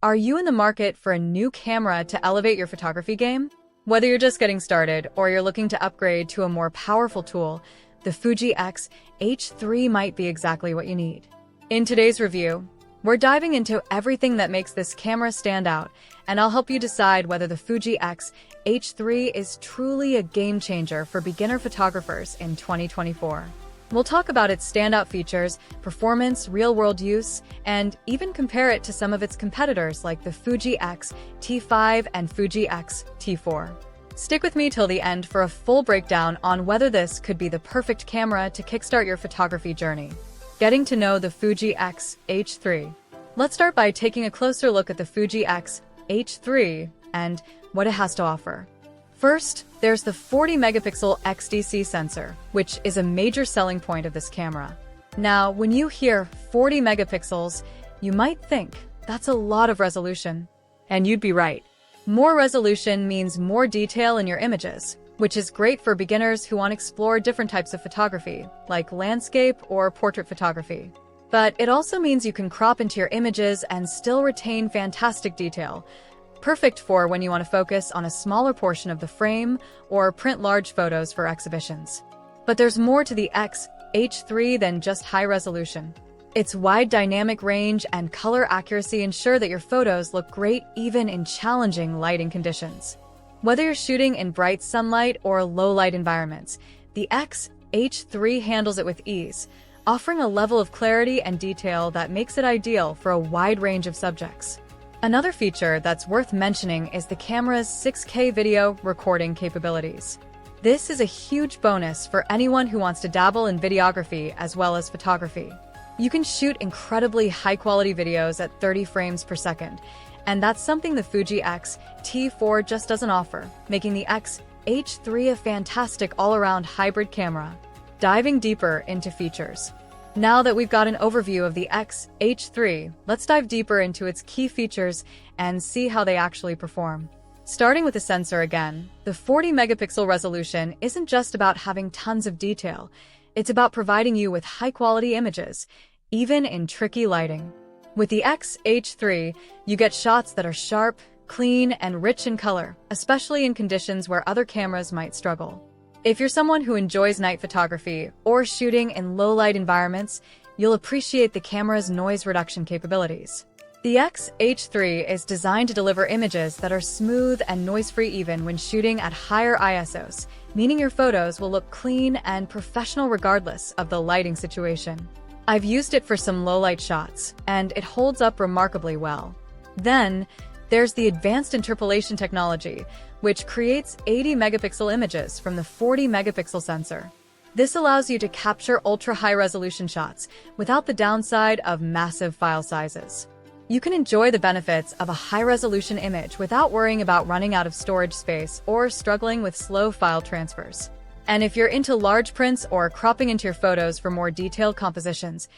Are you in the market for a new camera to elevate your photography game? Whether you're just getting started or you're looking to upgrade to a more powerful tool, the Fuji X-H3 might be exactly what you need. In today's review, we're diving into everything that makes this camera stand out, and I'll help you decide whether the Fuji X-H3 is truly a game changer for beginner photographers in 2024. We'll talk about its standout features, performance, real-world use, and even compare it to some of its competitors like the Fuji X-T5 and Fuji X-T4. Stick with me till the end for a full breakdown on whether this could be the perfect camera to kickstart your photography journey. Getting to know the Fuji X-H3. Let's start by taking a closer look at the Fuji X-H3 and what it has to offer. First, there's the 40-megapixel XDC sensor, which is a major selling point of this camera. Now, when you hear 40 megapixels, you might think that's a lot of resolution. And you'd be right. More resolution means more detail in your images, which is great for beginners who want to explore different types of photography, like landscape or portrait photography. But it also means you can crop into your images and still retain fantastic detail, perfect for when you want to focus on a smaller portion of the frame or print large photos for exhibitions. But there's more to the X-H3 than just high resolution. Its wide dynamic range and color accuracy ensure that your photos look great even in challenging lighting conditions. Whether you're shooting in bright sunlight or low-light environments, the X-H3 handles it with ease, offering a level of clarity and detail that makes it ideal for a wide range of subjects. Another feature that's worth mentioning is the camera's 6K video recording capabilities. This is a huge bonus for anyone who wants to dabble in videography as well as photography. You can shoot incredibly high-quality videos at 30 frames per second, and that's something the Fuji X-T4 just doesn't offer, making the X-H3 a fantastic all-around hybrid camera. Diving deeper into features. Now that we've got an overview of the X-H3, let's dive deeper into its key features and see how they actually perform. Starting with the sensor again, the 40-megapixel resolution isn't just about having tons of detail. It's about providing you with high-quality images, even in tricky lighting. With the X-H3, you get shots that are sharp, clean, and rich in color, especially in conditions where other cameras might struggle. If you're someone who enjoys night photography or shooting in low-light environments, you'll appreciate the camera's noise reduction capabilities. The X-H3 is designed to deliver images that are smooth and noise-free even when shooting at higher ISOs, meaning your photos will look clean and professional regardless of the lighting situation. I've used it for some low-light shots, and it holds up remarkably well. Then, there's the advanced interpolation technology, which creates 80-megapixel images from the 40-megapixel sensor. This allows you to capture ultra-high-resolution shots without the downside of massive file sizes. You can enjoy the benefits of a high-resolution image without worrying about running out of storage space or struggling with slow file transfers. And if you're into large prints or cropping into your photos for more detailed compositions,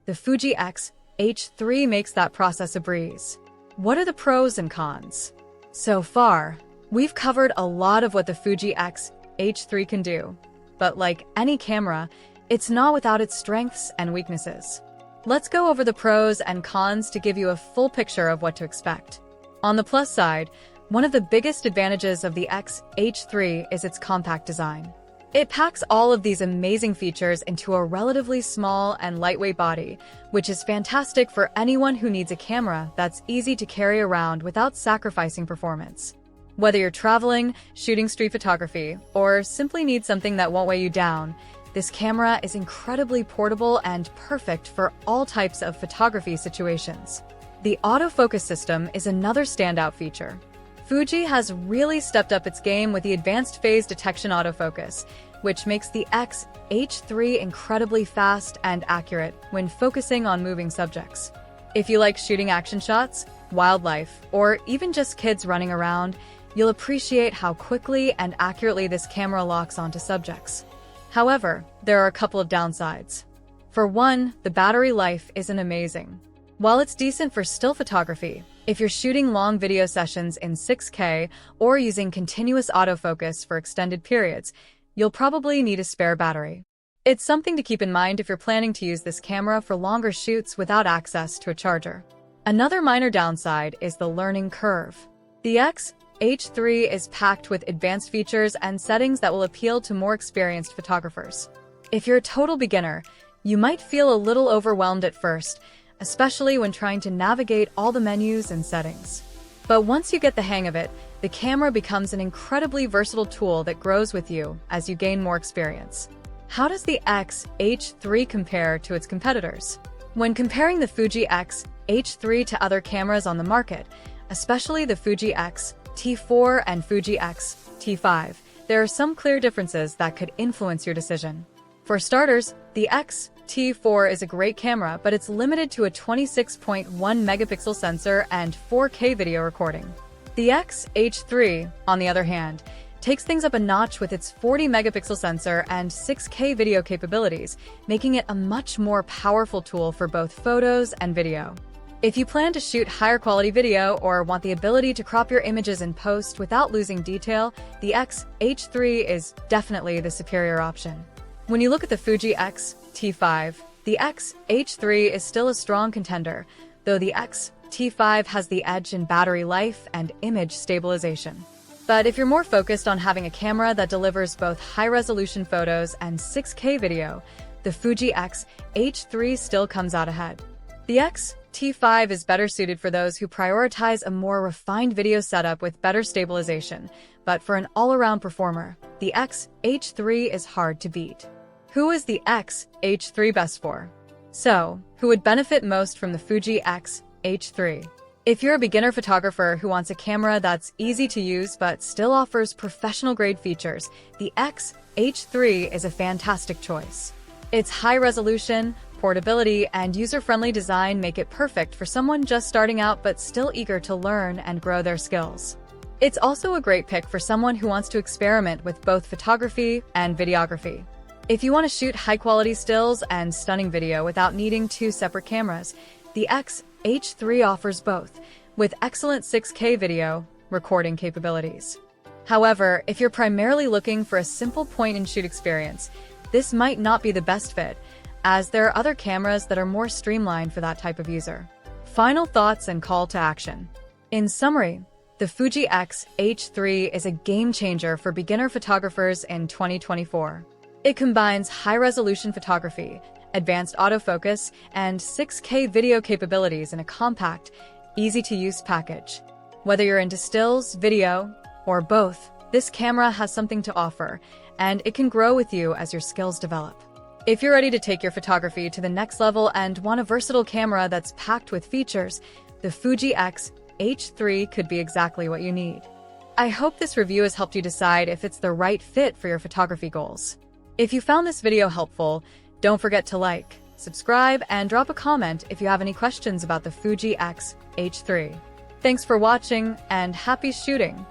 the Fuji X-H3 makes that process a breeze. What are the pros and cons? So far, we've covered a lot of what the Fuji X-H3 can do, but like any camera, it's not without its strengths and weaknesses. Let's go over the pros and cons to give you a full picture of what to expect. On the plus side, one of the biggest advantages of the X-H3 is its compact design. It packs all of these amazing features into a relatively small and lightweight body, which is fantastic for anyone who needs a camera that's easy to carry around without sacrificing performance. Whether you're traveling, shooting street photography, or simply need something that won't weigh you down, this camera is incredibly portable and perfect for all types of photography situations. The autofocus system is another standout feature. Fuji has really stepped up its game with the advanced phase detection autofocus, which makes the X-H3 incredibly fast and accurate when focusing on moving subjects. If you like shooting action shots, wildlife, or even just kids running around, you'll appreciate how quickly and accurately this camera locks onto subjects. However, there are a couple of downsides. For one, the battery life isn't amazing. While it's decent for still photography, if you're shooting long video sessions in 6K or using continuous autofocus for extended periods, you'll probably need a spare battery. It's something to keep in mind if you're planning to use this camera for longer shoots without access to a charger. Another minor downside is the learning curve. The X-H3 is packed with advanced features and settings that will appeal to more experienced photographers. If you're a total beginner, you might feel a little overwhelmed at first, especially when trying to navigate all the menus and settings. But once you get the hang of it, the camera becomes an incredibly versatile tool that grows with you as you gain more experience. How does the X-H3 compare to its competitors? When comparing the Fuji X-H3 to other cameras on the market, especially the Fuji X-T4 and Fuji X-T5, there are some clear differences that could influence your decision. For starters, the X-T4 is a great camera, but it's limited to a 26.1 megapixel sensor and 4K video recording. The X-H3, on the other hand, takes things up a notch with its 40 megapixel sensor and 6K video capabilities, making it a much more powerful tool for both photos and video. If you plan to shoot higher quality video or want the ability to crop your images in post without losing detail, the X-H3 is definitely the superior option. When you look at the Fuji X-T5, the X-H3 is still a strong contender, though the X-T5 has the edge in battery life and image stabilization. But if you're more focused on having a camera that delivers both high-resolution photos and 6K video, the Fuji X-H3 still comes out ahead. The X-T5 is better suited for those who prioritize a more refined video setup with better stabilization, but for an all-around performer, the X-H3 is hard to beat. Who is the X-H3 best for? So, who would benefit most from the Fuji X-H3? If you're a beginner photographer who wants a camera that's easy to use but still offers professional-grade features, the X-H3 is a fantastic choice. Its high resolution, portability, and user-friendly design make it perfect for someone just starting out but still eager to learn and grow their skills. It's also a great pick for someone who wants to experiment with both photography and videography. If you want to shoot high-quality stills and stunning video without needing two separate cameras, the X-H3 offers both, with excellent 6K video recording capabilities. However, if you're primarily looking for a simple point-and-shoot experience, this might not be the best fit, as there are other cameras that are more streamlined for that type of user. Final thoughts and call to action. In summary, the Fuji X-H3 is a game-changer for beginner photographers in 2024. It combines high-resolution photography, advanced autofocus, and 6K video capabilities in a compact, easy-to-use package. Whether you're into stills, video, or both, this camera has something to offer, and it can grow with you as your skills develop. If you're ready to take your photography to the next level and want a versatile camera that's packed with features, the Fuji X-H3 could be exactly what you need. I hope this review has helped you decide if it's the right fit for your photography goals. If you found this video helpful, don't forget to like, subscribe, and drop a comment if you have any questions about the Fuji X-H3. Thanks for watching, and happy shooting!